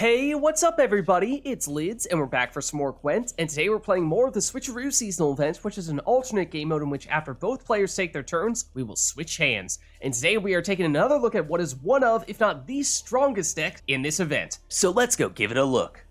Hey, what's up everybody? It's Lids, and we're back for some more Gwent, and today we're playing more of the Switcheroo seasonal event, which is an alternate game mode in which after both players take their turns, we will switch hands. And today we are taking another look at what is one of, if not the strongest deck in this event. So let's go give it a look.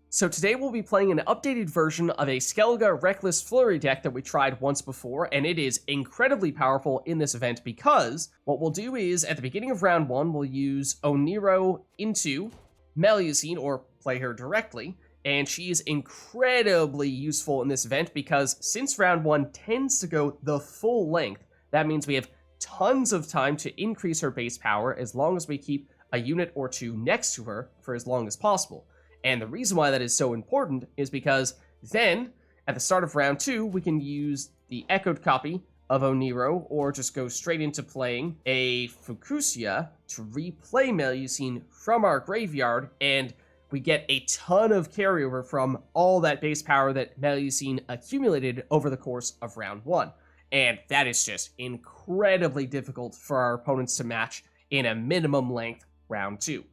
So today we'll be playing an updated version of a Skellige Reckless Flurry deck that we tried once before, and it is incredibly powerful in this event because what we'll do is, at the beginning of round 1, we'll use Oneiromancy into Melusine, or play her directly, and she is incredibly useful in this event because since round 1 tends to go the full length, that means we have tons of time to increase her base power as long as we keep a unit or two next to her for as long as possible. And the reason why that is so important is because then, at the start of round 2, we can use the echoed copy of Oneiromancy, or just go straight into playing a Fucusya to replay Melusine from our graveyard, and we get a ton of carryover from all that base power that Melusine accumulated over the course of round 1. And that is just incredibly difficult for our opponents to match in a minimum length round 2.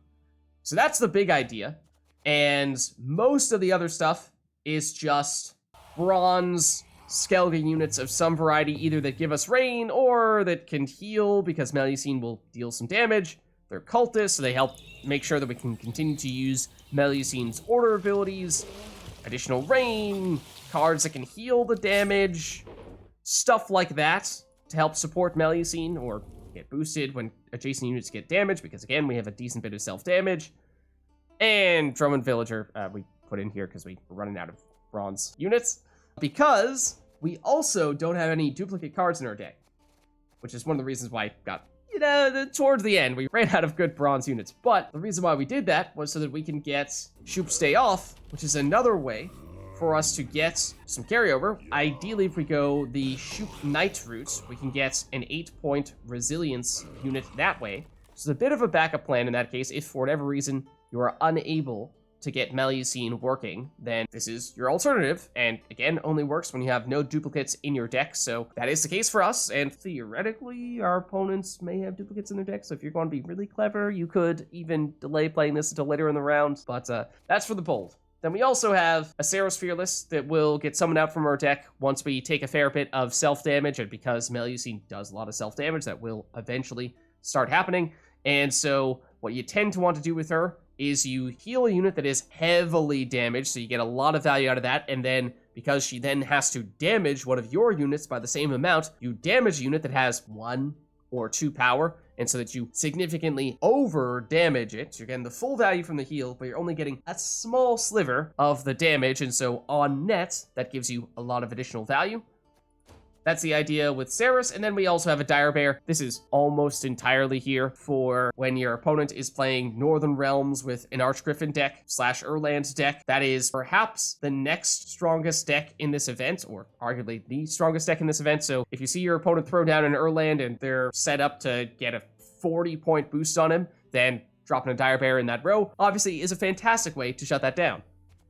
So that's the big idea, and most of the other stuff is just bronze Skellige units of some variety, either that give us rain or that can heal because Melusine will deal some damage. They're cultists, so they help make sure that we can continue to use Melusine's order abilities, additional rain, cards that can heal the damage, stuff like that to help support Melusine or get boosted when adjacent units get damaged, because again, we have a decent bit of self-damage. And Drummond Villager, we put in here because we were running out of bronze units, because we also don't have any duplicate cards in our deck, which is one of the reasons why I got, towards the end, we ran out of good bronze units. But the reason why we did that was so that we can get Shupe Stay Off, which is another way for us to get some carryover. Ideally, if we go the Shupe Knight route, we can get an 8-point resilience unit that way. So it's a bit of a backup plan in that case. If for whatever reason you are unable to get Melusine working, then this is your alternative, and again, only works when you have no duplicates in your deck, so that is the case for us, and theoretically, our opponents may have duplicates in their deck, so if you're going to be really clever, you could even delay playing this until later in the round, but that's for the bold. Then we also have a Cerys Fearless that will get summoned out from our deck once we take a fair bit of self-damage, and because Melusine does a lot of self-damage, that will eventually start happening, and so what you tend to want to do with her is you heal a unit that is heavily damaged, so you get a lot of value out of that, and then, because she then has to damage one of your units by the same amount, you damage a unit that has 1 or 2 power, and so that you significantly over-damage it. You're getting the full value from the heal, but you're only getting a small sliver of the damage, and so on net, that gives you a lot of additional value. That's the idea with Cerys, and then we also have a Dire Bear. This is almost entirely here for when your opponent is playing Northern Realms with an Archgriffin deck / Erland deck. That is perhaps the next strongest deck in this event, or arguably the strongest deck in this event. So if you see your opponent throw down an Erland and they're set up to get a 40-point boost on him, then dropping a Dire Bear in that row obviously is a fantastic way to shut that down.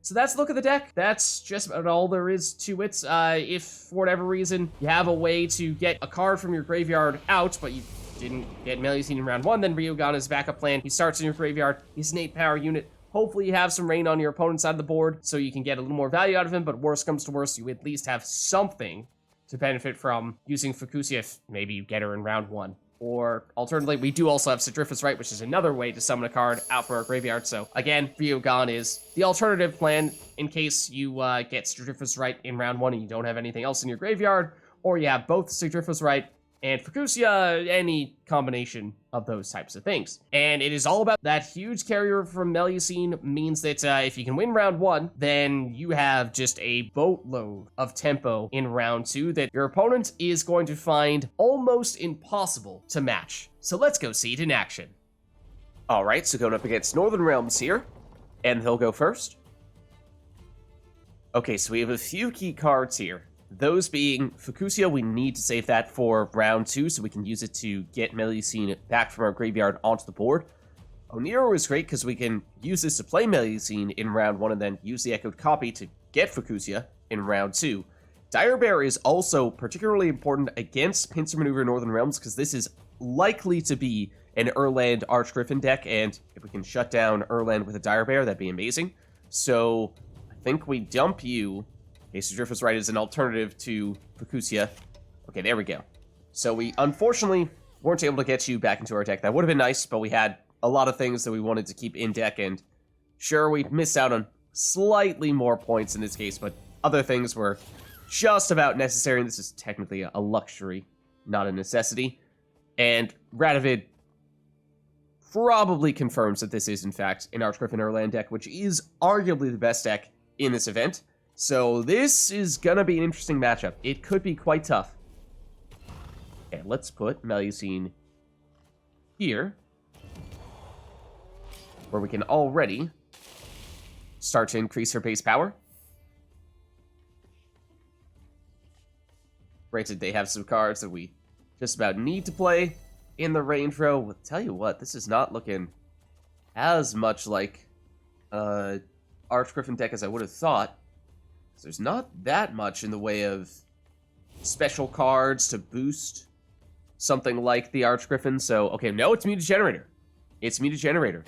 So that's a look at the deck. That's just about all there is to it. If, for whatever reason, you have a way to get a card from your graveyard out, but you didn't get Melusine in round 1, then Rioghan is backup plan. He starts in your graveyard. He's an 8-power unit. Hopefully you have some rain on your opponent's side of the board, so you can get a little more value out of him, but worst comes to worst, you at least have something to benefit from using Fucusya if maybe you get her in round 1. Or alternatively, we do also have Sigrdrifa's Rite, which is another way to summon a card out from our graveyard. So again, Rioghan is the alternative plan in case you get Sigrdrifa's Rite in round 1 and you don't have anything else in your graveyard, or you have both Sigrdrifa's Rite and Fucusya, any combination of those types of things. And it is all about that huge carrier from Melusine means that if you can win round 1, then you have just a boatload of tempo in round 2 that your opponent is going to find almost impossible to match. So let's go see it in action. Alright, so going up against Northern Realms here, and he'll go first. Okay, so we have a few key cards here. Those being Fucusya, we need to save that for round 2 so we can use it to get Melusine back from our graveyard onto the board. Oneiromancy is great because we can use this to play Melusine in round 1 and then use the echoed copy to get Fucusya in round 2. Dire Bear is also particularly important against Pincer Maneuver Northern Realms because this is likely to be an Erland Archgriffin deck, and if we can shut down Erland with a Dire Bear, that'd be amazing. So I think we dump you. Okay, Sigrdrifa's Rite is an alternative to Fucusya. Okay, there we go. So we unfortunately weren't able to get you back into our deck. That would have been nice, but we had a lot of things that we wanted to keep in deck, and sure, we missed out on slightly more points in this case, but other things were just about necessary, and this is technically a luxury, not a necessity. And Radovid probably confirms that this is, in fact, an Archgriffin Erland deck, which is arguably the best deck in this event. So this is gonna be an interesting matchup. It could be quite tough. Okay, let's put Melusine here, where we can already start to increase her base power. Granted, they have some cards that we just about need to play in the range row. Well, tell you what, this is not looking as much like Archgriffin deck as I would have thought. There's not that much in the way of special cards to boost something like the Archgriffin. So, okay, no, it's Muta Generator. It's Muta Generator.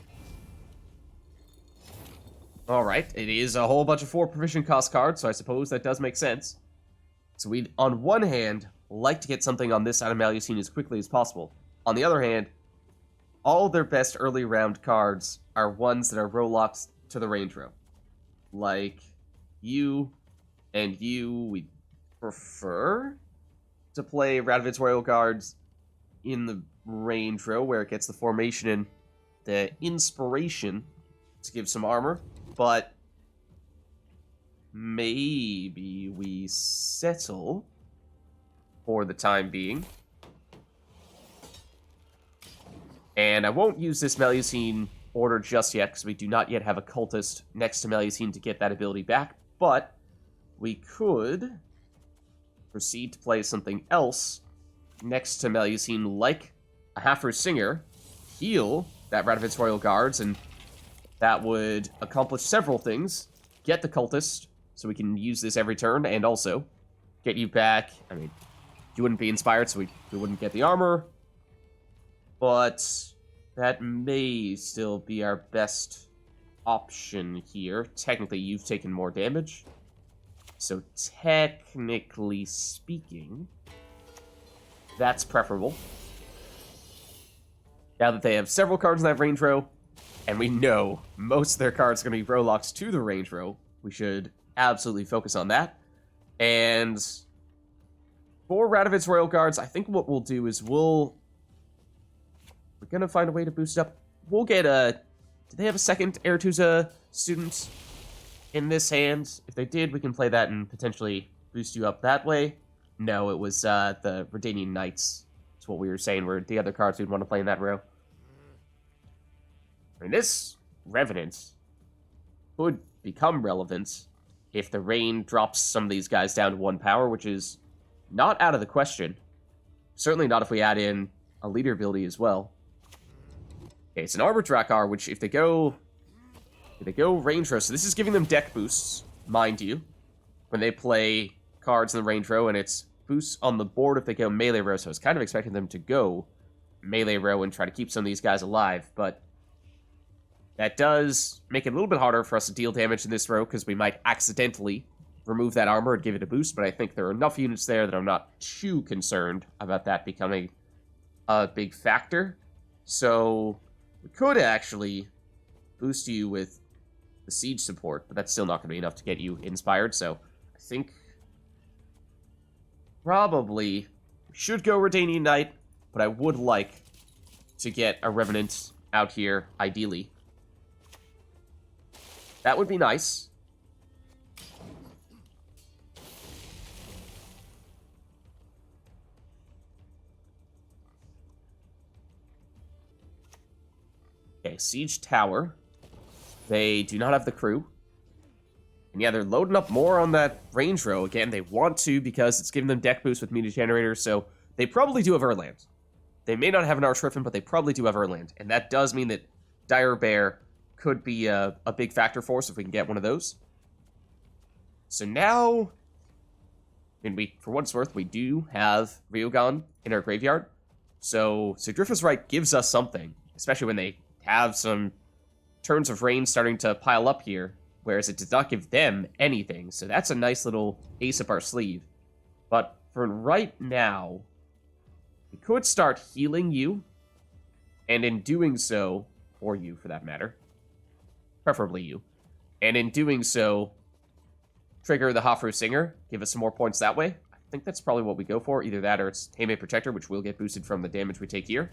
Alright, it is a whole bunch of 4 provision cost cards, so I suppose that does make sense. So we'd, on one hand, like to get something on this side of Melusine as quickly as possible. On the other hand, all their best early round cards are ones that are Roachs to the range row. Like you and you, we prefer to play Radovid's Royal Guards in the range row where it gets the formation and the inspiration to give some armor, but maybe we settle for the time being. And I won't use this Melusine order just yet, because we do not yet have a Cultist next to Melusine to get that ability back, but we could proceed to play something else next to Melusine, like a Havfrue Singer, heal that Radovid's Royal Guards, and that would accomplish several things. Get the Cultist, so we can use this every turn, and also get you back. I mean, you wouldn't be inspired, so we wouldn't get the armor, but that may still be our best option here. Technically, you've taken more damage, so technically speaking, that's preferable. Now that they have several cards in that range row, and we know most of their cards are going to be Roachs to the range row, we should absolutely focus on that. And for Radovid's Royal Guards, I think what we'll do is we're going to find a way to boost it up. We'll get a... Did they have a second Aretuza student in this hand? If they did, we can play that and potentially boost you up that way. No, it was the Redanian Knights. That's what we were saying, were the other cards we'd want to play in that row. I mean, this Revenant could become relevant if the rain drops some of these guys down to 1 power, which is not out of the question. Certainly not if we add in a leader ability as well. Okay, it's an Armor Drakkar, which if they go range row, so this is giving them deck boosts, mind you, when they play cards in the range row, and it's boosts on the board if they go melee row, so I was kind of expecting them to go melee row and try to keep some of these guys alive, but that does make it a little bit harder for us to deal damage in this row, because we might accidentally remove that armor and give it a boost, but I think there are enough units there that I'm not too concerned about that becoming a big factor. So we could actually boost you with the siege support, but that's still not going to be enough to get you inspired, so I think probably we should go Redanian Knight, but I would like to get a Revenant out here, ideally. That would be nice. Okay, Siege Tower. They do not have the crew. And yeah, they're loading up more on that range row. Again, they want to because it's giving them deck boost with Muta Generator, so they probably do have Erland. They may not have an Archgriffin, but they probably do have Erland. And that does mean that Dire Bear could be a big factor for us if we can get one of those. So now, I mean, for what it's worth, we do have Rioghan in our graveyard. So Sigrdrifa's Rite gives us something, especially when they have some turns of rain starting to pile up here, whereas it does not give them anything. So that's a nice little ace up our sleeve. But for right now, we could start healing you, and in doing so, or you for that matter, preferably you, and in doing so, trigger the Havfrue Singer, give us some more points that way. I think that's probably what we go for. Either that or it's Heymaey Protector, which will get boosted from the damage we take here.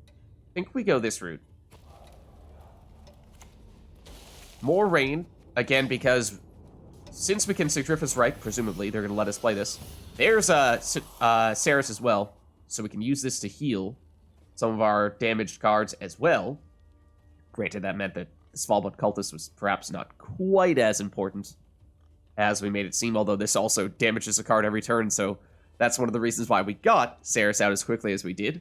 I think we go this route. More rain, again, because since we can Sigrdrifa's Rite, presumably, they're going to let us play this. There's Cerys as well, so we can use this to heal some of our damaged cards as well. Granted, that meant that the Svalblod Cultist was perhaps not quite as important as we made it seem, although this also damages a card every turn, so that's one of the reasons why we got Cerys out as quickly as we did.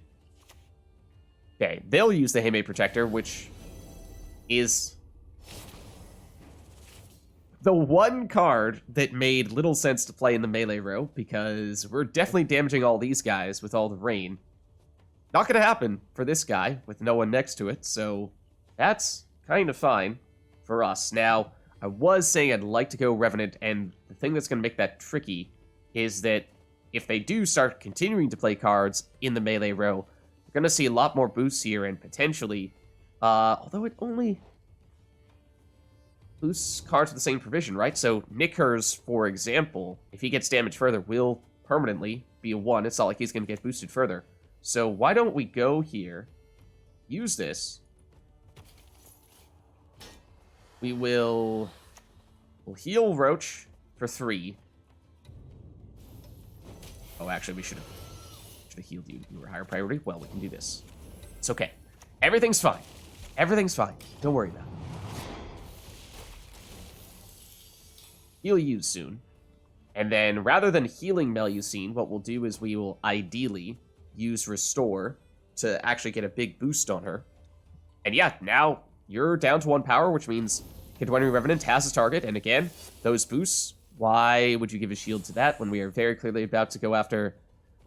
Okay, they'll use the Heymaey Protector, which is the one card that made little sense to play in the melee row, because we're definitely damaging all these guys with all the rain. Not gonna happen for this guy, with no one next to it, so that's kind of fine for us. Now, I was saying I'd like to go Revenant, and the thing that's gonna make that tricky is that if they do start continuing to play cards in the melee row, we're gonna see a lot more boosts here, and potentially, although it only boosts cards with the same provision, right? So Knickers, for example, if he gets damaged further, will permanently be a 1. It's not like he's going to get boosted further. So why don't we go here, use this. We'll heal Roach for 3. Oh, actually, we should have healed you. You were higher priority. Well, we can do this. It's okay. Everything's fine. Everything's fine. Don't worry about it. Heal you soon. And then, rather than healing Melusine, what we'll do is we will ideally use Restore to actually get a big boost on her. And yeah, now you're down to 1 power, which means Oneiromancy Revenant has a target. And again, those boosts, why would you give a shield to that when we are very clearly about to go after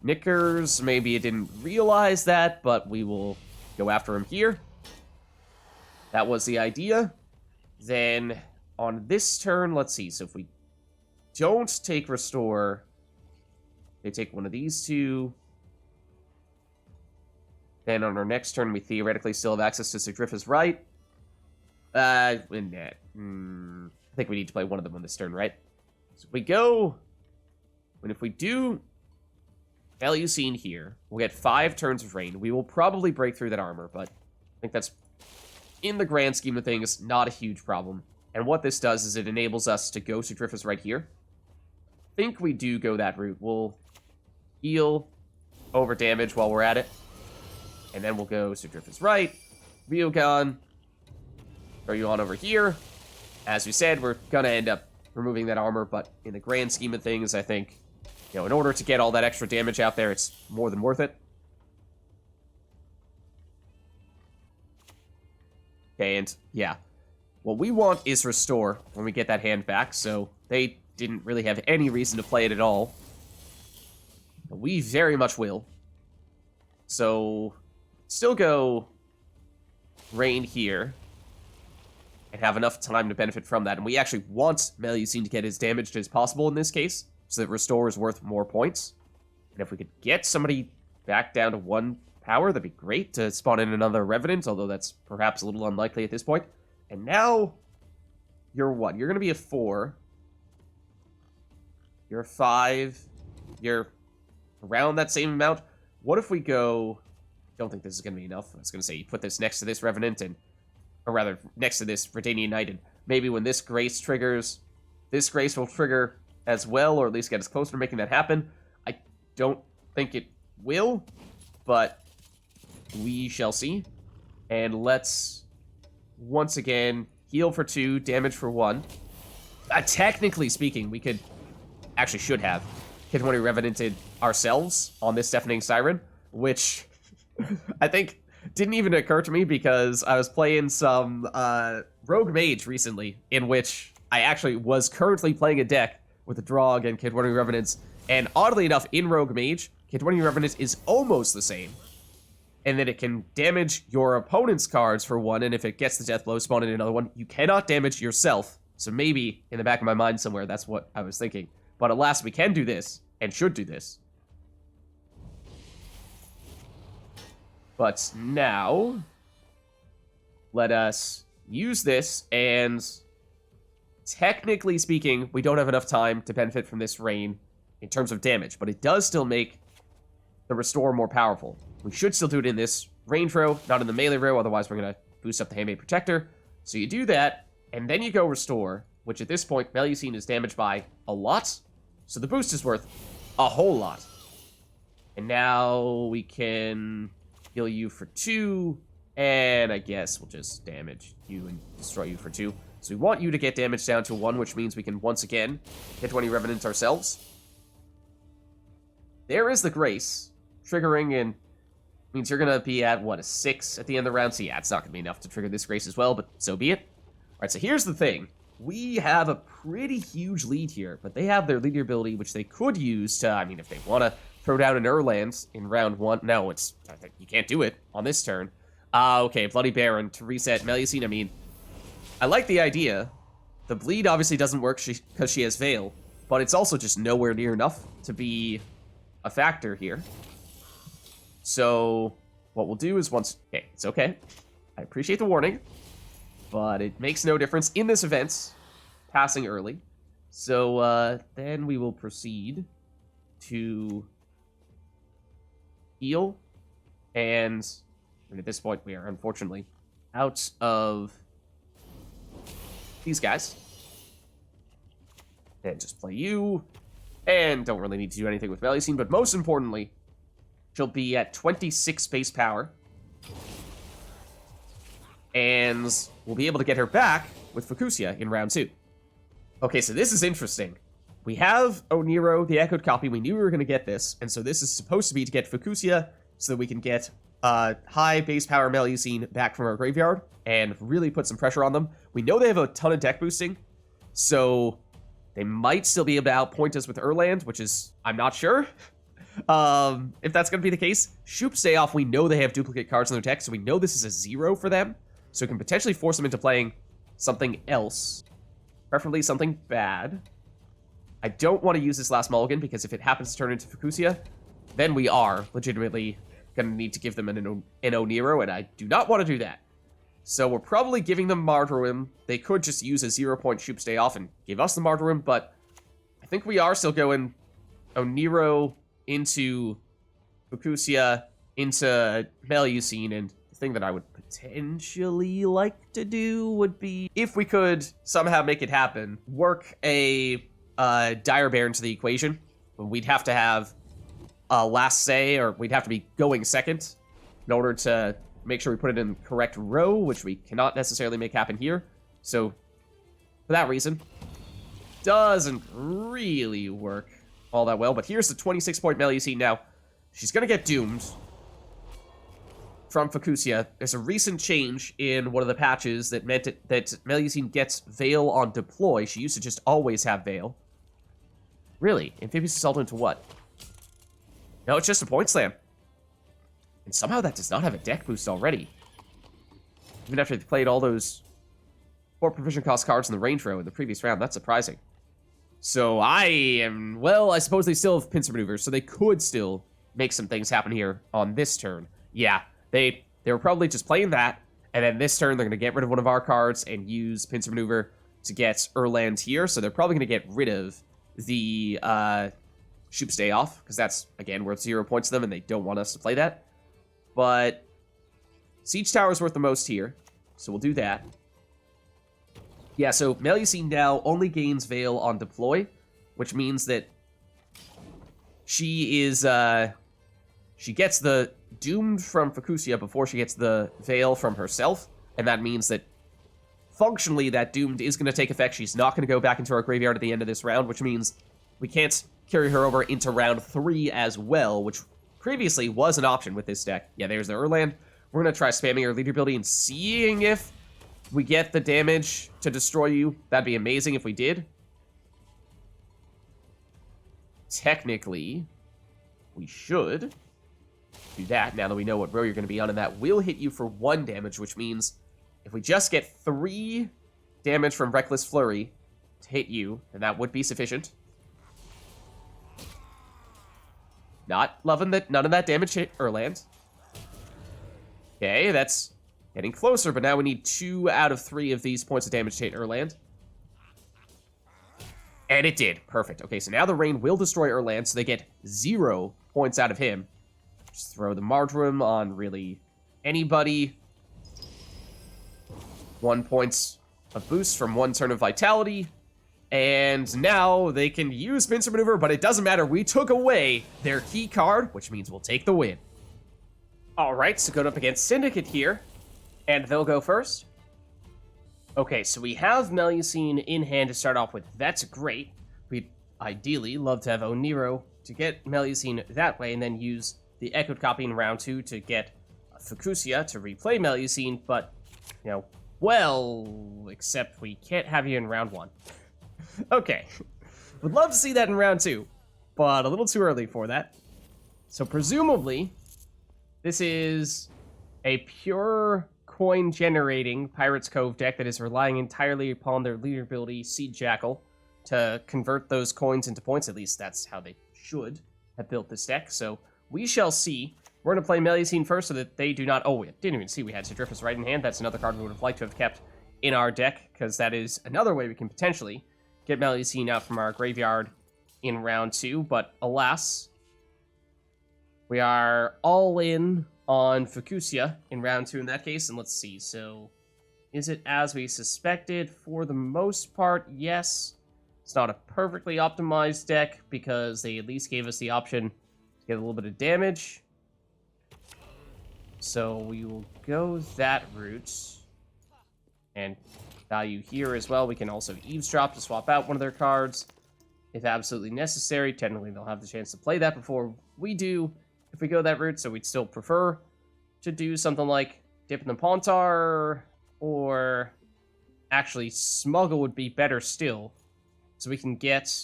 Knickers? Maybe it didn't realize that, but we will go after him here. That was the idea. Then on this turn, let's see. So if we don't take Restore, they take one of these two. Then on our next turn, we theoretically still have access to Sigrdrifa's Rite. I think we need to play one of them on this turn, right? So we go, and if we do Melusine here, we'll get 5 turns of rain. We will probably break through that armor, but I think that's, in the grand scheme of things, not a huge problem. And what this does is it enables us to go Sigrdrifa's Rite here. I think we do go that route. We'll heal over damage while we're at it. And then we'll go Sigrdrifa's Rite, Rioghan, throw you on over here. As we said, we're going to end up removing that armor, but in the grand scheme of things, I think, in order to get all that extra damage out there, it's more than worth it. Okay, and yeah. What we want is Restore when we get that hand back, so they didn't really have any reason to play it at all. But we very much will. So, still go Rain here, and have enough time to benefit from that. And we actually want Melusine to get as damaged as possible in this case, so that Restore is worth more points. And if we could get somebody back down to 1 power, that'd be great to spawn in another Revenant, although that's perhaps a little unlikely at this point. And now, you're what? You're going to be a 4. You're a 5. You're around that same amount. What if we go... don't think this is going to be enough. I was going to say, you put this next to this Revenant, and... or rather, next to this Redania Knight, and maybe when this Grace triggers, this Grace will trigger as well, or at least get us closer to making that happen. I don't think it will, but we shall see. And let's, once again, heal for 2, damage for 1. Technically speaking, we could, actually should have, Oneiromancy Revenanted ourselves on this Deafening Siren, which I think didn't even occur to me because I was playing some Rogue Mage recently, in which I actually was currently playing a deck with a Drog and Oneiromancy Revenants, and oddly enough, in Rogue Mage, Oneiromancy Revenant is almost the same and then it can damage your opponent's cards for 1, and if it gets the death blow, spawn in another one. You cannot damage yourself. So maybe, in the back of my mind somewhere, that's what I was thinking. But alas, we can do this, and should do this. But now, let us use this, and technically speaking, we don't have enough time to benefit from this rain in terms of damage, but it does still make the restore more powerful. We should still do it in this range row, not in the melee row, otherwise we're going to boost up the Heymaey Protector. So you do that, and then you go restore, which at this point, Melusine is damaged by a lot, so the boost is worth a whole lot. And now we can heal you for 2, and I guess we'll just damage you and destroy you for 2. So we want you to get damage down to 1, which means we can once again hit 20 Revenants ourselves. There is the Grace, triggering, and means you're going to be at, what, a 6 at the end of the round? So yeah, it's not going to be enough to trigger this Grace as well, but so be it. Alright, so here's the thing. We have a pretty huge lead here, but they have their leader ability, which they could use to, I mean, if they want to throw down an Erland in round 1. No, it's, you can't do it on this turn. Okay, Bloody Baron to reset Melusine. I mean, I like the idea. The bleed obviously doesn't work because she has Veil, but it's also just nowhere near enough to be a factor here. So what we'll do is once... Okay, it's okay. I appreciate the warning, but it makes no difference in this event, passing early. So then we will proceed to heal, and at this point we are unfortunately out of these guys. And just play you, and don't really need to do anything with Melusine, but most importantly, she'll be at 26 base power. And we'll be able to get her back with Fucusya in round 2. Okay, so this is interesting. We have Oneiro, the echoed copy. We knew we were going to get this, and so this is supposed to be to get Fucusya so that we can get high base power Melusine back from our graveyard and really put some pressure on them. We know they have a ton of deck boosting, so they might still be able to outpoint us with Erland, which is, I'm not sure. If that's going to be the case. Shupe stay off, we know they have duplicate cards in their deck, so we know this is a 0 for them. So it can potentially force them into playing something else. Preferably something bad. I don't want to use this last mulligan, because if it happens to turn into Fucusya, then we are legitimately going to need to give them an Oneiro, and I do not want to do that. So we're probably giving them Mardroome. They could just use a 0-point Shupe stay off and give us the Mardroome, but I think we are still going Oneiro into Fucusya, into Melusine, and the thing that I would potentially like to do would be, if we could somehow make it happen, work a Dire Bear into the equation. We'd have to have a last say, or we'd have to be going second in order to make sure we put it in the correct row, which we cannot necessarily make happen here. So, for that reason, doesn't really work all that well. But here's the 26-point Melusine now. She's going to get doomed from Fucusya. There's a recent change in one of the patches that meant that Melusine gets Veil on deploy. She used to just always have Veil. Really? Amphibious Assault into what? No, it's just a Point Slam. And somehow that does not have a deck boost already. Even after they played all those 4 provision cost cards in the range row in the previous round. That's surprising. So I am... Well, I suppose they still have pincer maneuvers, so they could still make some things happen here on this turn. Yeah, they were probably just playing that, and then this turn they're going to get rid of one of our cards and use pincer maneuver to get Erland here, so they're probably going to get rid of the Shupe stay off, because that's, again, worth 0 points to them, and they don't want us to play that. But Siege Tower is worth the most here, so we'll do that. Yeah, so Melusine now only gains Veil on deploy, which means that she is, she gets the Doomed from Fucusya before she gets the Veil from herself, and that means that functionally that Doomed is going to take effect. She's not going to go back into our graveyard at the end of this round, which means we can't carry her over into round 3 as well, which previously was an option with this deck. Yeah, there's the Erland. We're going to try spamming our leader ability and seeing if we get the damage to destroy you. That'd be amazing if we did. Technically, we should. do that now that we know what row you're going to be on, and that will hit you for 1 damage, which means if we just get 3 damage from Reckless Flurry to hit you, then that would be sufficient. Not loving that none of that damage hit Erland. Okay, that's getting closer, but now we need 2 out of 3 of these points of damage to hit Erland. And it did. Perfect. Okay, so now the rain will destroy Erland, so they get 0 points out of him. Just throw the Mardroome on really anybody. 1 point of boost from 1 turn of Vitality. And now they can use Pincer Maneuver, but it doesn't matter. We took away their key card, which means we'll take the win. Alright, so going up against Syndicate here. And they'll go first. Okay, so we have Melusine in hand to start off with. That's great. We'd ideally love to have Oneiromancy to get Melusine that way, and then use the Echoed Copy in round 2 to get Fucusya to replay Melusine, but, you know, well, except we can't have you in round 1. Okay. Would love to see that in round 2, but a little too early for that. So presumably, this is a pure coin-generating Pirates Cove deck that is relying entirely upon their leader ability, Seed Jackal, to convert those coins into points. At least that's how they should have built this deck. So we shall see. We're going to play Melusine first so that they do not... Oh, we didn't even see we had Sigrdrifa's right in hand. That's another card we would have liked to have kept in our deck, because that is another way we can potentially get Melusine out from our graveyard in round 2. But alas, we are all in on Fucusya in round 2 in that case. And let's see. So is it as we suspected? For the most part, yes. It's not a perfectly optimized deck because they at least gave us the option to get a little bit of damage. So we will go that route. And value here as well. We can also eavesdrop to swap out one of their cards if absolutely necessary. Technically, they'll have the chance to play that before we do if we go that route. So we'd still prefer to do something like Dip in the Pontar, or actually Smuggle would be better still. So we can get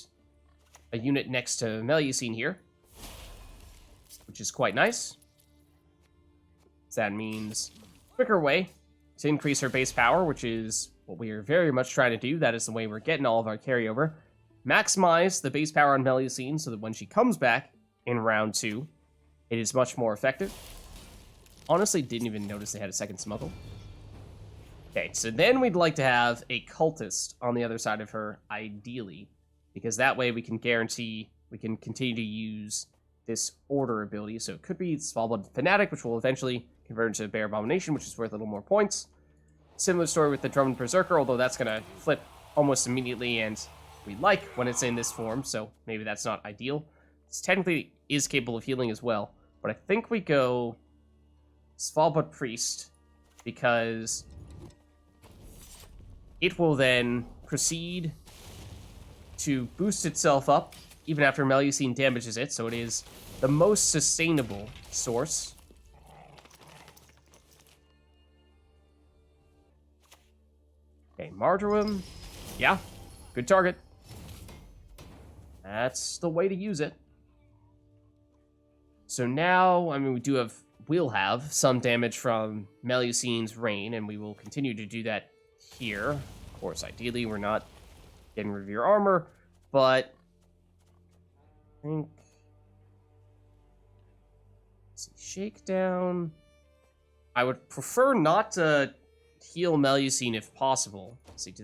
a unit next to Melusine here, which is quite nice. So that means quicker way to increase her base power, which is what we are very much trying to do. That is the way we're getting all of our carryover. Maximize the base power on Melusine so that when she comes back in round 2, it is much more effective. Honestly, didn't even notice they had a second Smuggle. Okay, so then we'd like to have a Cultist on the other side of her, ideally, because that way we can guarantee we can continue to use this Order ability. So it could be Svalblod Fanatic, which will eventually convert into Bear Abomination, which is worth a little more points. Similar story with the Drummond Berserker, although that's going to flip almost immediately, and we like when it's in this form, so maybe that's not ideal. It technically is capable of healing as well, but I think we go Svalblod Priest, because it will then proceed to boost itself up even after Melusine damages it, so it is the most sustainable source. Okay, Mardroome. Yeah, good target. That's the way to use it. So now, I mean, we'll have some damage from Melusine's Rain, and we will continue to do that here. Of course, ideally, we're not getting rid of your armor, but I think... Let's see, Shakedown. I would prefer not to heal Melusine if possible. Let's see,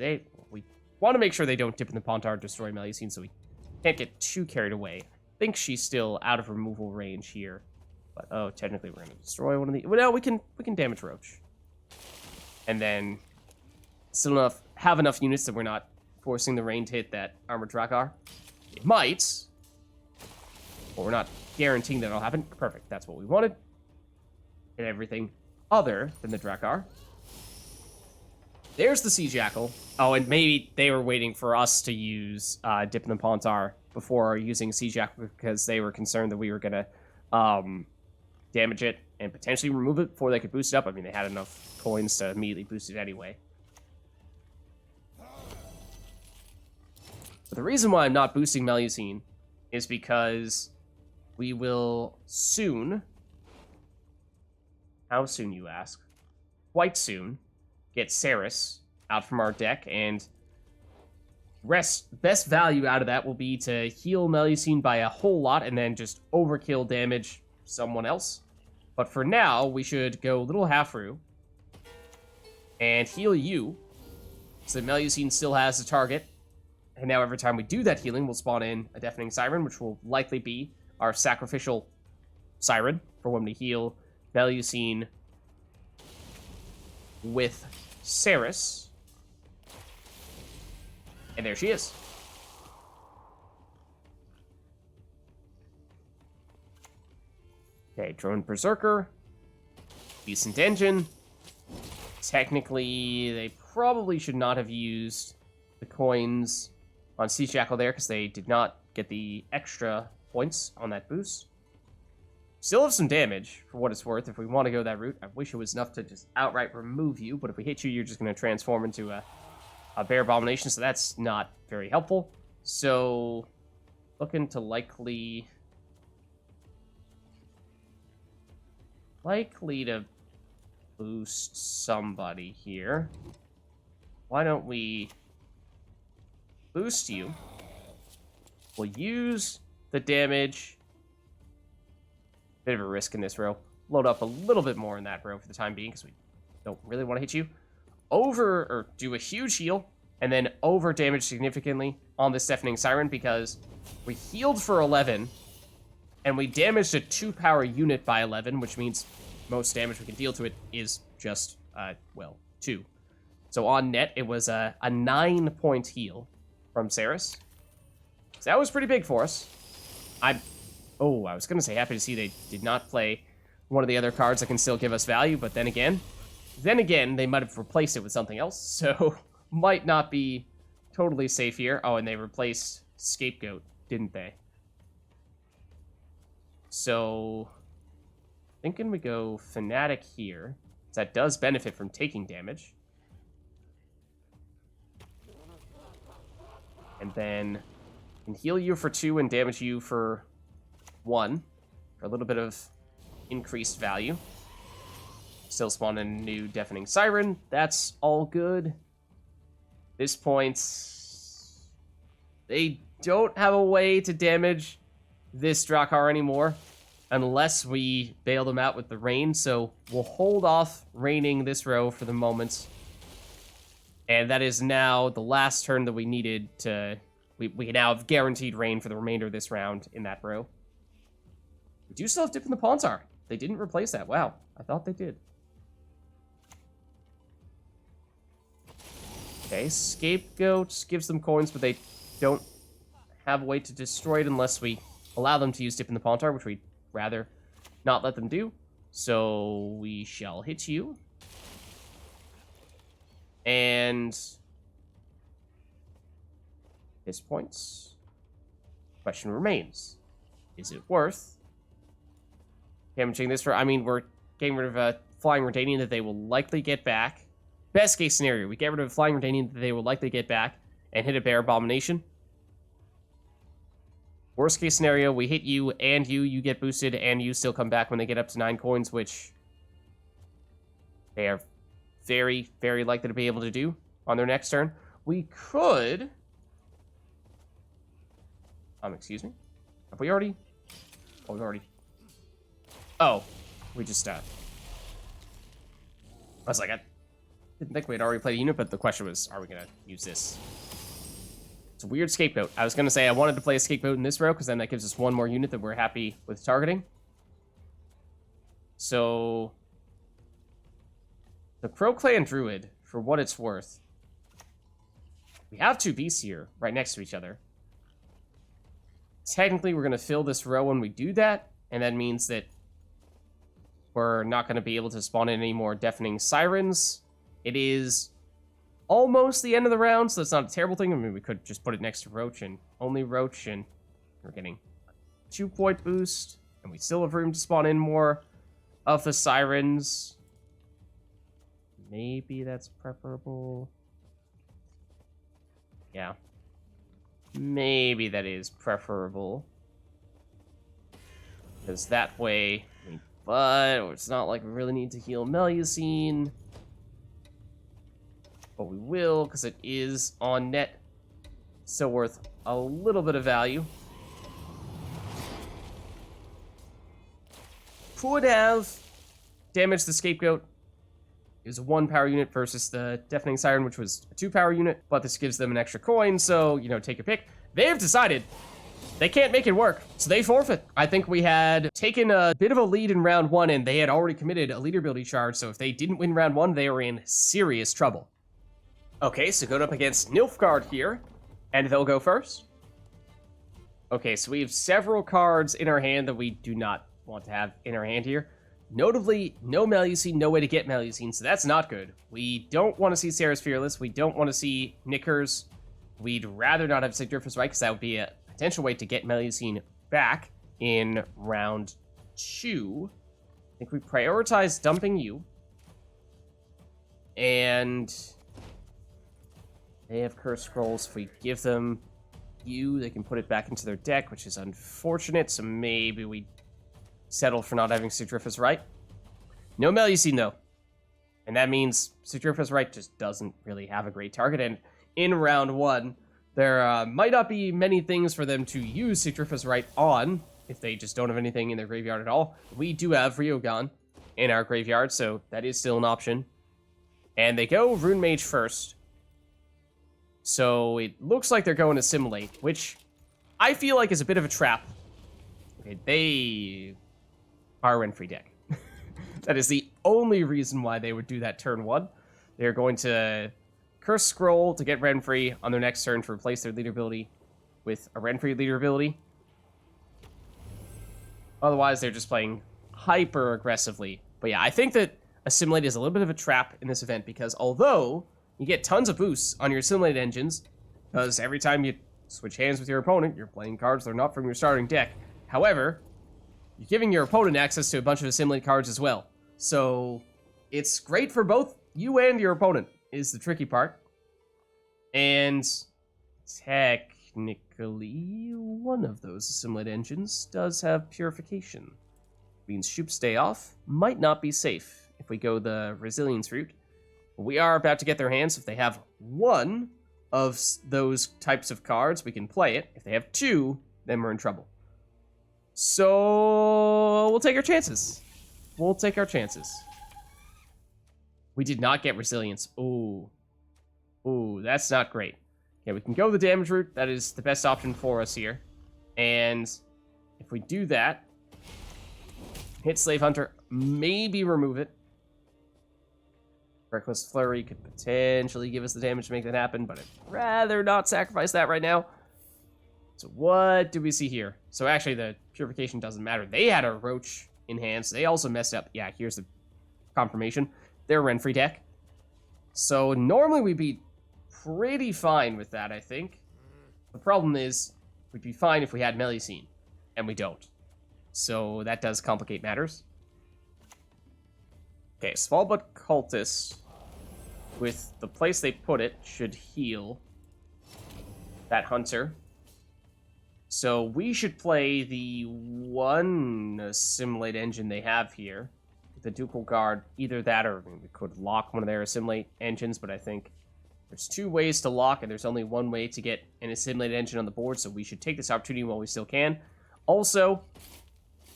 we want to make sure they don't Dip in the Pontar destroy Melusine, so we can't get too carried away. I think she's still out of removal range here. But, oh, technically we're going to destroy one of the... Well, no, we can damage Roach. And then still have enough units that we're not forcing the rain to hit that armored Drakkar. It might, but we're not guaranteeing that it'll happen. Perfect, that's what we wanted. And everything other than the Drakkar. There's the Sea Jackal. Oh, and maybe they were waiting for us to use Dip in the Pontar before using Sea Jackal because they were concerned that we were going to damage it and potentially remove it before they could boost it up. I mean, they had enough coins to immediately boost it anyway. But the reason why I'm not boosting Melusine is because we will soon How soon, you ask? Quite soon. Get Cerys out from our deck, and best value out of that will be to heal Melusine by a whole lot and then just overkill damage someone else. But for now, we should go little Havfrue and heal you, so that Melusine still has a target. And now every time we do that healing, we'll spawn in a Deafening Siren, which will likely be our sacrificial Siren for when we heal Melusine with Cerys. And there she is. Okay, Drummond Berserker. Decent engine. Technically, they probably should not have used the coins on Sea Shackle there, because they did not get the extra points on that boost. Still have some damage, for what it's worth, if we want to go that route. I wish it was enough to just outright remove you, but if we hit you, you're just going to transform into a Bear Abomination, so that's not very helpful. So, looking to likely to boost somebody here. Why don't we boost you? We'll use the damage. Bit of a risk in this row. Load up a little bit more in that row for the time being, because we don't really want to hit you. Do a huge heal, and then over damage significantly on this Deafening Siren, because we healed for 11, and we damaged a 2-power unit by 11, which means most damage we can deal to it is just, 2. So on net, it was a 9-point heal from Cerys. So that was pretty big for us. I was going to say happy to see they did not play one of the other cards that can still give us value, but then again, they might have replaced it with something else, so might not be totally safe here. Oh, and they replaced Scapegoat, didn't they? So, thinking we go Fanatic here. That does benefit from taking damage. And then can heal you for 2 and damage you for 1. For a little bit of increased value. Still spawn a new Deafening Siren. That's all good. This point, they don't have a way to damage this Drakkar anymore unless we bail them out with the rain, so we'll hold off raining this row for the moment. And that is now the last turn that we needed to... We now have guaranteed rain for the remainder of this round in that row. We do still have Dip in the Pontar. They didn't replace that. Wow, I thought they did. Okay, Scapegoat gives them coins, but they don't have a way to destroy it unless we allow them to use Dip in the Pontar, which we'd rather not let them do. So we shall hit you. And... this points. Question remains. Is it worth damaging this for... I mean, we're getting rid of a Flying Redanian that they will likely get back. Best case scenario, we get rid of a Flying Redanian that they will likely get back and hit a Bear Abomination. Worst case scenario, we hit you and you get boosted and you still come back when they get up to 9 coins, which they are very, very likely to be able to do on their next turn. We could... excuse me? Have we already... Oh, we've already... Oh, we just, I was like, I didn't think we'd already played a unit, but the question was, are we going to use this? It's a weird Scapegoat. I was going to say I wanted to play a Scapegoat in this row, because then that gives us one more unit that we're happy with targeting. So... the Pro-Clan Druid, for what it's worth. We have 2 beasts here, right next to each other. Technically, we're going to fill this row when we do that, and that means that we're not going to be able to spawn in any more Deafening Sirens. It is almost the end of the round, so that's not a terrible thing. I mean, we could just put it next to Roach and only Roach, and we're getting a 2-point boost, and we still have room to spawn in more of the Sirens. Maybe that's preferable. Yeah. Maybe that is preferable. Because that way, I mean, But it's not like we really need to heal Melusine. But we will, because it is on net. Still worth a little bit of value. Could have damaged the Scapegoat. It was a 1 power unit versus the Deafening Siren, which was a 2 power unit. But this gives them an extra coin, so, you know, take your pick. They've decided they can't make it work, so they forfeit. I think we had taken a bit of a lead in round 1, and they had already committed a leader ability charge, so if they didn't win round 1, they were in serious trouble. Okay, so going up against Nilfgaard here, and they'll go first. Okay, so we have several cards in our hand that we do not want to have in our hand here. Notably, no Melusine, no way to get Melusine, so that's not good. We don't want to see Cerys Fearless. We don't want to see Knickers. We'd rather not have Sigrdrifa's Rite, because that would be a potential way to get Melusine back in round 2. I think we prioritize dumping you. And they have Curse Scrolls. If we give them you, they can put it back into their deck, which is unfortunate, so maybe we settle for not having Sigrdrifa's Rite. No Melusine, though. And that means Sigrdrifa's Rite just doesn't really have a great target, and in round 1, there might not be many things for them to use Sigrdrifa's Rite on, if they just don't have anything in their graveyard at all. We do have Rioghan in our graveyard, so that is still an option. And they go Rune Mage first. So it looks like they're going Assimilate, which I feel like is a bit of a trap. Okay, they are a Renfree deck. That is the only reason why they would do that turn 1. They're going to Curse Scroll to get Renfree on their next turn to replace their leader ability with a Renfree leader ability. Otherwise, they're just playing hyper aggressively. But yeah, I think that Assimilate is a little bit of a trap in this event, because although you get tons of boosts on your Assimilate engines, because every time you switch hands with your opponent, you're playing cards that are not from your starting deck. However, you're giving your opponent access to a bunch of Assimilate cards as well. So it's great for both you and your opponent, is the tricky part. And technically, one of those Assimilate engines does have Purification. Means Shupe stay off might not be safe if we go the Resilience route. We are about to get their hands. If they have one of those types of cards, we can play it. If they have 2, then we're in trouble. So we'll take our chances. We'll take our chances. We did not get Resilience. Ooh. Ooh, that's not great. Okay, we can go the damage route. That is the best option for us here. And if we do that, hit Slave Hunter, maybe remove it. Reckless Flurry could potentially give us the damage to make that happen, but I'd rather not sacrifice that right now. So what do we see here? So actually, the Purification doesn't matter. They had a Roach in hand, so they also messed up. Yeah, here's the confirmation. They're a Renfree deck. So normally we'd be pretty fine with that, I think. The problem is, we'd be fine if we had Melusine, and we don't. So that does complicate matters. Okay, Svalblod Cultist, with the place they put it, should heal that Hunter. So we should play the one Assimilate engine they have here, the Ducal Guard. Either that, or we could lock one of their Assimilate engines, but I think there's 2 ways to lock, and there's only 1 way to get an Assimilate engine on the board, so we should take this opportunity while we still can. Also,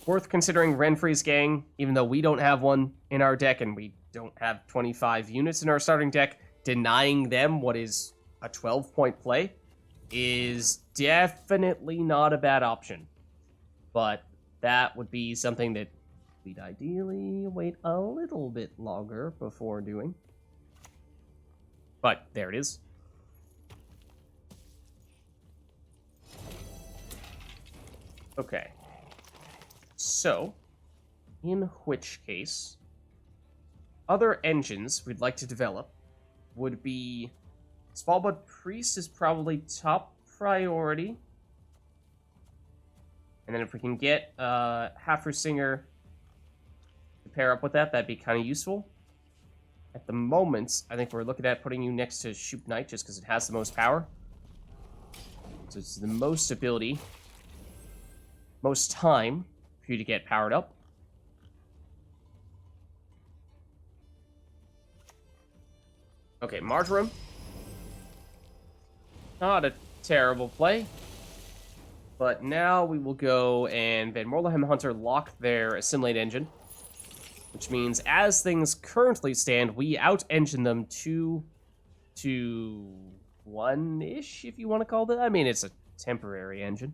worth considering Renfree's gang, even though we don't have one in our deck, and we don't have 25 units in our starting deck, denying them what is a 12-point play is definitely not a bad option. But that would be something that we'd ideally wait a little bit longer before doing. But there it is. Okay. So, in which case, other engines we'd like to develop would be Svalblod Priest is probably top priority. And then if we can get Havfrue Singer to pair up with that, that'd be kind of useful. At the moment, I think we're looking at putting you next to Shupe Knight just because it has the most power. So it's the most ability, most time for you to get powered up. Okay, Mardroome. Not a terrible play. But now we will go and Van Morlehem Hunter lock their Assimilate engine. Which means, as things currently stand, we out-engine them 2 to 1-ish, if you want to call it. I mean, it's a temporary engine.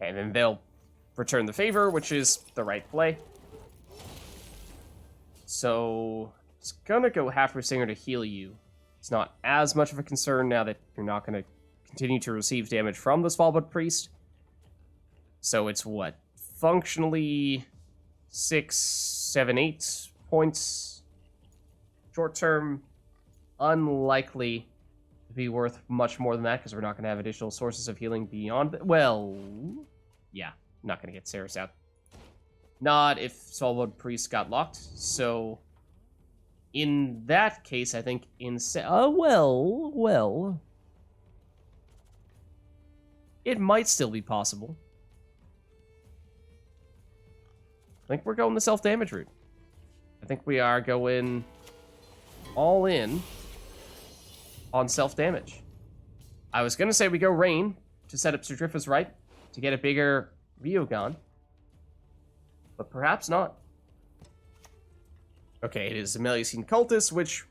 And then they'll return the favor, which is the right play. So, it's gonna go Havfrue Singer to heal you. It's not as much of a concern now that you're not going to continue to receive damage from the Svalblod Priest. So it's what? Functionally 6, 7, 8 points. Short term, unlikely to be worth much more than that because we're not going to have additional sources of healing beyond. Well, yeah, not going to get Cerys out. Not if Svalblod Priest got locked. So in that case, I think well, it might still be possible. I think we're going the self-damage route. I think we are going all in on self-damage. I was going to say we go Rain to set up Sigrdrifa's Rite to get a bigger Rioghan, but perhaps not. Okay, it is a Melusine Cultist, which,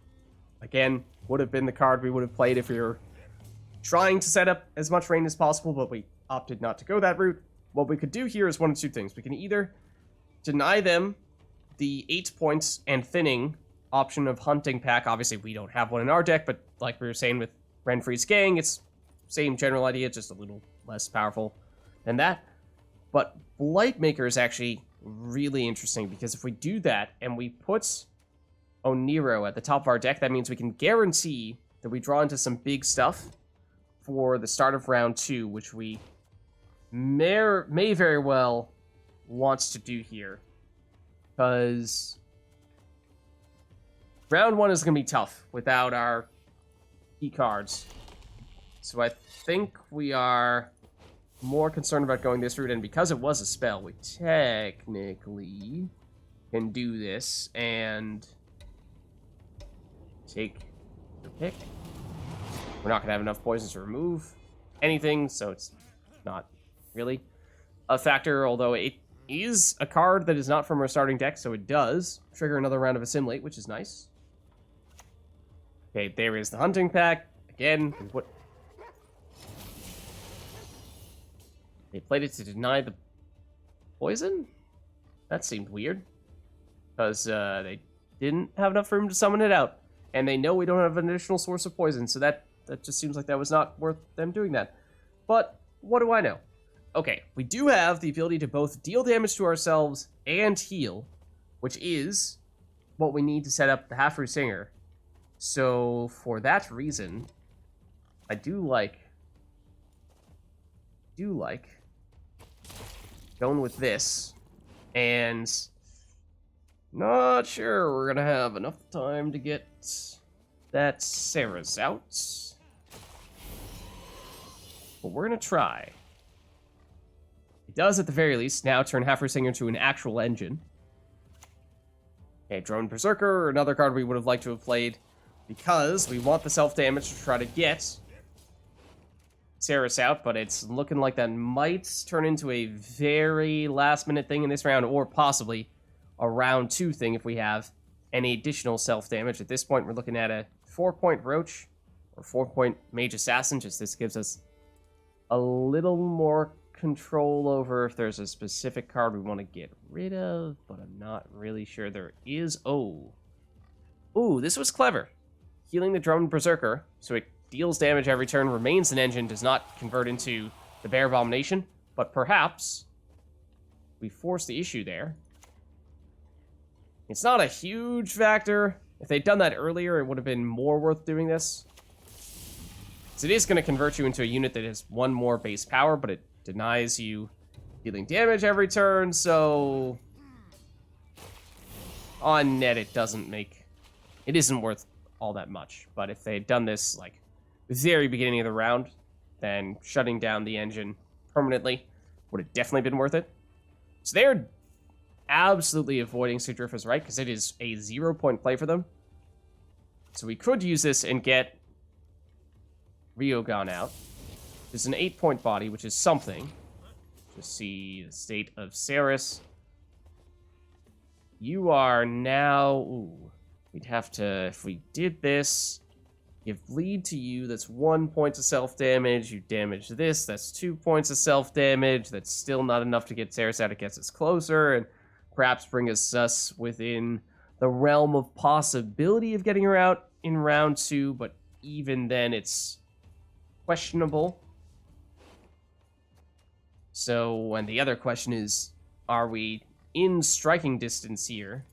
again, would have been the card we would have played if we were trying to set up as much rain as possible, but we opted not to go that route. What we could do here is one of two things. We can either deny them the 8 points and thinning option of Hunting Pack. Obviously, we don't have one in our deck, but like we were saying with Renfri's Gang, it's same general idea, just a little less powerful than that. But Blightmaker is actually really interesting, because if we do that and we put Oneiro at the top of our deck, that means we can guarantee that we draw into some big stuff for the start of round 2, which we may very well want to do here, because round 1 is going to be tough without our key cards. So I think we are more concerned about going this route, and because it was a spell, we technically can do this and take your pick. We're not going to have enough poisons to remove anything, so it's not really a factor, although it is a card that is not from our starting deck, so it does trigger another round of Assimilate, which is nice. Okay, there is the Hunting Pack. Again, what... They played it to deny the poison? That seemed weird. Because they didn't have enough room to summon it out. And they know we don't have an additional source of poison, so that just seems like that was not worth them doing that. But what do I know? Okay, we do have the ability to both deal damage to ourselves and heal, which is what we need to set up the Havfrue Singer. So for that reason, I do like going with this, and not sure we're gonna have enough time to get that Cerys out, but we're gonna try. It does, at the very least, now turn Havfrue Singer into an actual engine. Okay, Drummond Berserker, another card we would have liked to have played, because we want the self-damage to try to get Cerys out, but it's looking like that might turn into a very last-minute thing in this round, or possibly a round 2 thing if we have any additional self-damage. At this point, we're looking at a 4-point Roach, or 4-point Mage Assassin. Just this gives us a little more control over if there's a specific card we want to get rid of, but I'm not really sure there is. Ooh, this was clever. Healing the Drummond Berserker, so it deals damage every turn, remains an engine, does not convert into the Bear Abomination, but perhaps we force the issue there. It's not a huge factor. If they'd done that earlier, it would have been more worth doing this. So it is going to convert you into a unit that has 1 more base power, but it denies you dealing damage every turn, so on net it isn't worth all that much. But if they had done this like the very beginning of the round, then shutting down the engine permanently, would have definitely been worth it. So they're absolutely avoiding Sigrdrifa's Rite because it is a 0-point play for them. So we could use this and get Rioghan out. There's an 8-point body, which is something. Just see the state of Cerys. You are now... Ooh, we'd have to... If we did this, give bleed to you. That's 1 point of self-damage. You damage this. That's 2 points of self-damage. That's still not enough to get Cerys out. It gets us closer and perhaps bring us within the realm of possibility of getting her out in round 2. But even then, it's questionable. So, and the other question is, are we in striking distance here?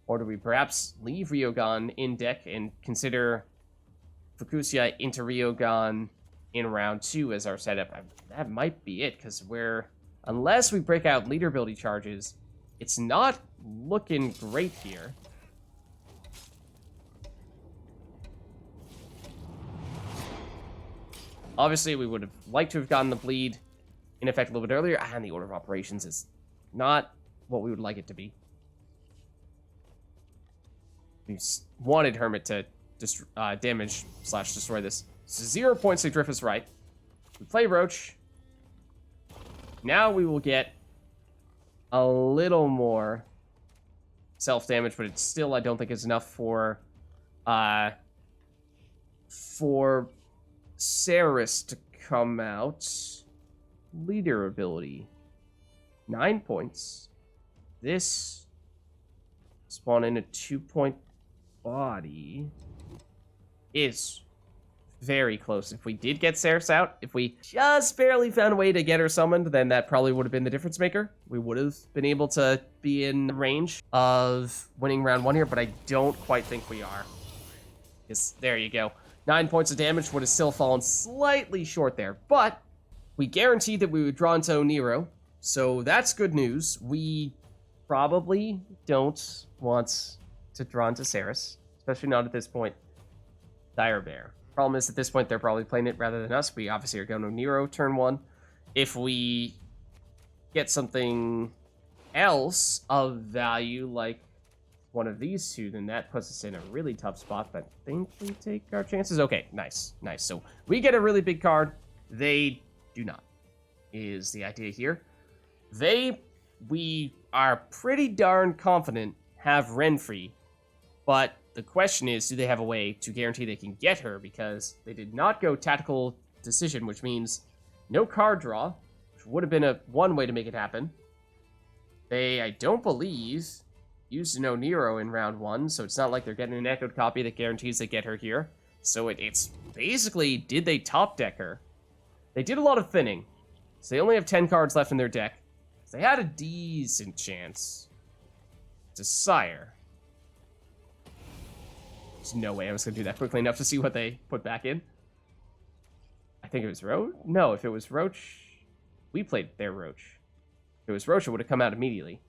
Or do we perhaps leave Rioghan in deck and consider Fucusya into Rioghan in round 2 as our setup? That might be it, because unless we break out leader ability charges, it's not looking great here. Obviously, we would have liked to have gotten the bleed in effect a little bit earlier, and the order of operations is not what we would like it to be. We wanted Hermit to damage/destroy this. So 0 points to Sigrdrifa's Rite. We play Roach. Now we will get a little more self-damage, but it's still, I don't think, is enough for Cerys to come out. Leader ability. 9 points. This spawn in a 2-point body is very close. If we did get Cerys out, if we just barely found a way to get her summoned, then that probably would have been the difference maker. We would have been able to be in range of winning round 1 here, but I don't quite think we are. Yes, there you go. 9 points of damage would have still fallen slightly short there, but we guaranteed that we would draw into Oneiromancy, so that's good news. We probably don't want to draw into Cerys, especially not at this point. Dire Bear. Problem is, at this point, they're probably playing it rather than us. We obviously are going to Oneiromancy turn 1. If we get something else of value, like one of these two, then that puts us in a really tough spot, but I think we take our chances. Okay, nice, nice. So we get a really big card. They do not, is the idea here. We are pretty darn confident, have Renfrey, but the question is, do they have a way to guarantee they can get her? Because they did not go tactical decision, which means no card draw, which would have been one way to make it happen. They, I don't believe, used an Oneiromancy in round 1, so it's not like they're getting an echoed copy that guarantees they get her here. So it's basically, did they top deck her? They did a lot of thinning, so they only have 10 cards left in their deck. So they had a decent chance to sire. There's no way I was going to do that quickly enough to see what they put back in. I think it was Roach? No, if it was Roach, we played their Roach. If it was Roach, it would have come out immediately.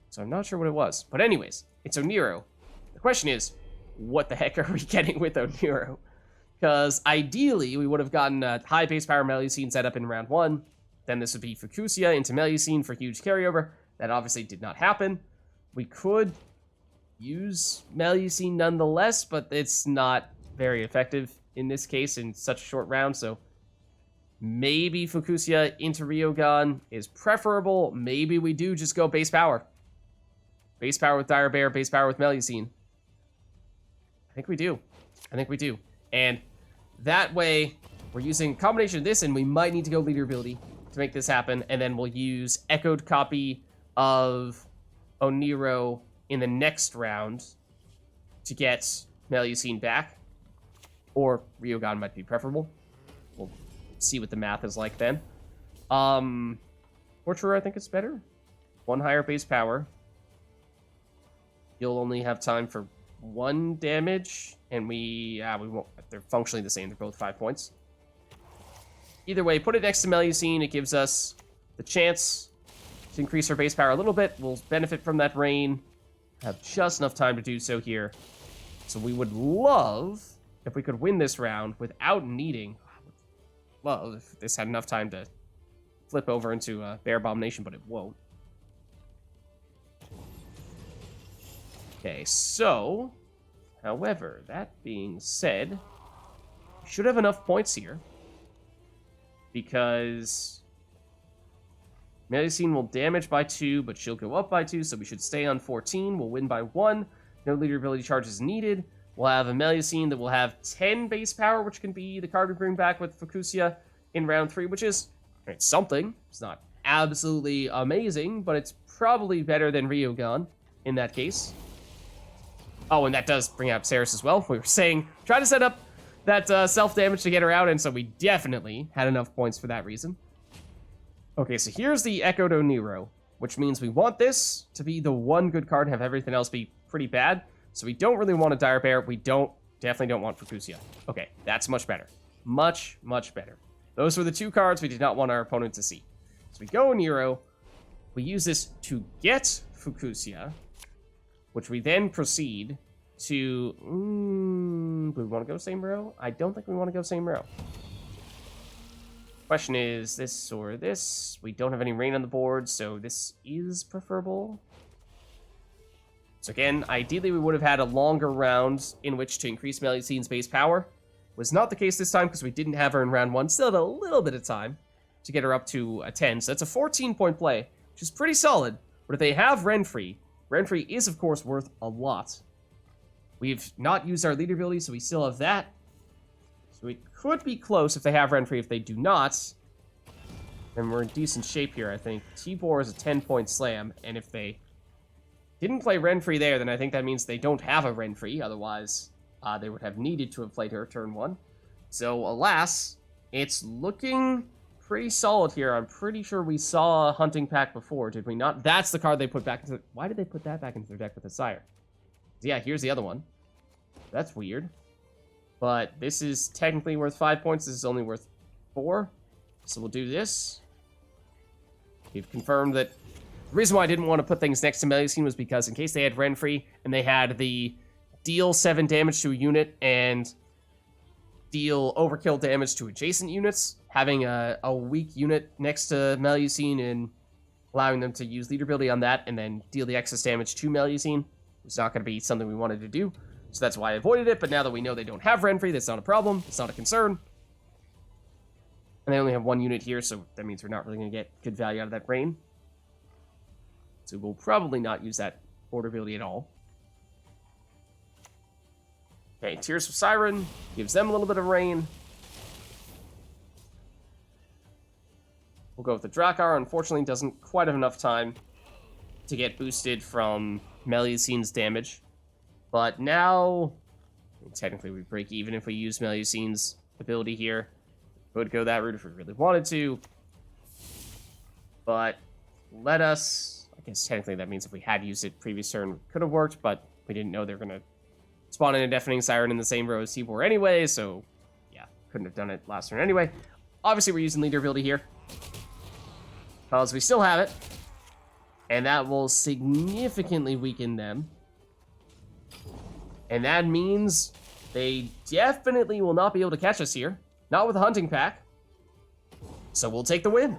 So I'm not sure what it was. But anyways, it's Oneiromancy. The question is, what the heck are we getting with Oneiromancy? Because ideally, we would have gotten a high base power Melusine set up in round 1. Then this would be Fucusya into Melusine for huge carryover. That obviously did not happen. We could use Melusine nonetheless, but it's not very effective in this case in such a short round, so maybe Fucusya into Rioghan is preferable. Maybe we do just go base power. Base power with Dire Bear, base power with Melusine. I think we do. I think we do. And that way, we're using a combination of this, and we might need to go leader ability to make this happen, and then we'll use echoed copy of Oneiromancy in the next round to get Melusine back. Or Rioghan might be preferable. We'll see what the math is like then. Switcheroo, I think it's better. 1 higher base power. You'll only have time for 1 damage, and we won't. They're functionally the same. They're both 5 points. Either way, put it next to Melusine. It gives us the chance to increase our base power a little bit. We'll benefit from that rain. Have just enough time to do so here. So we would love if we could win this round without needing... well, if this had enough time to flip over into Bear Abomination, but it won't. Okay, so, however, that being said, we should have enough points here, because Melusine will damage by 2, but she'll go up by 2, so we should stay on 14. We'll win by 1. No leader ability charges needed. We'll have a Melusine that will have 10 base power, which can be the card we bring back with Fucusya in round 3, which is something. It's not absolutely amazing, but it's probably better than Rioghan in that case. Oh, and that does bring out Cerys as well. We were saying, try to set up that self-damage to get her out, and so we definitely had enough points for that reason. Okay, so here's the Echoed Oneiromancy, which means we want this to be the one good card and have everything else be pretty bad. So we don't really want a Dire Bear. We definitely don't want Fucusya. Okay, that's much better. Much, much better. Those were the 2 cards we did not want our opponent to see. So we go Oneiromancy. We use this to get Fucusya, which we then proceed to... do we want to go same row? I don't think we want to go same row. Question is this or this. We don't have any rain on the board, so this is preferable. So again, ideally we would have had a longer round in which to increase Melusine's base power. Was not the case this time because we didn't have her in round 1. Still had a little bit of time to get her up to a 10. So that's a 14-point play, which is pretty solid. But if they have Renfree, Renfree is, of course, worth a lot. We've not used our leader ability, so we still have that. So we could be close if they have Renfree. If they do not, then we're in decent shape here, I think. T-Bor is a 10-point slam, and if they didn't play Renfree there, then I think that means they don't have a Renfree. Otherwise, they would have needed to have played her turn 1. So, alas, it's looking pretty solid here. I'm pretty sure we saw a Hunting Pack before, did we not? That's the card they put back into... Why did they put that back into their deck with the Sire? Yeah, here's the other one. That's weird. But this is technically worth 5 points. This is only worth 4. So we'll do this. We've confirmed that... The reason why I didn't want to put things next to Melusine was because in case they had Renfree and they had the deal 7 damage to a unit and deal overkill damage to adjacent units, having a weak unit next to Melusine and allowing them to use leader ability on that and then deal the excess damage to Melusine was not going to be something we wanted to do. So that's why I avoided it, but now that we know they don't have Renfree, that's not a problem. It's not a concern. And they only have 1 unit here, so that means we're not really going to get good value out of that rain. So we'll probably not use that order ability at all. Okay, Tears of Siren gives them a little bit of rain. We'll go with the Drakkar. Unfortunately, doesn't quite have enough time to get boosted from Melusine's damage. But now, technically we break even if we use Melusine's ability here. Could go that route if we really wanted to. But let us... I guess technically that means if we had used it previous turn, it could have worked, but we didn't know they were going to spawn in a Deafening Siren in the same row as T-Bor anyway, so yeah, couldn't have done it last turn anyway. Obviously, we're using leader ability here, because we still have it, and that will significantly weaken them. And that means they definitely will not be able to catch us here, not with a Hunting Pack, so we'll take the win.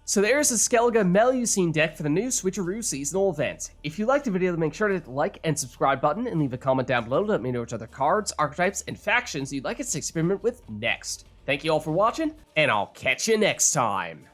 So there's the Skellige Melusine deck for the new Switcheroo seasonal event. If you liked the video, then make sure to hit the like and subscribe button and leave a comment down below to let me know which other cards, archetypes, and factions you'd like us to experiment with next. Thank you all for watching, and I'll catch you next time.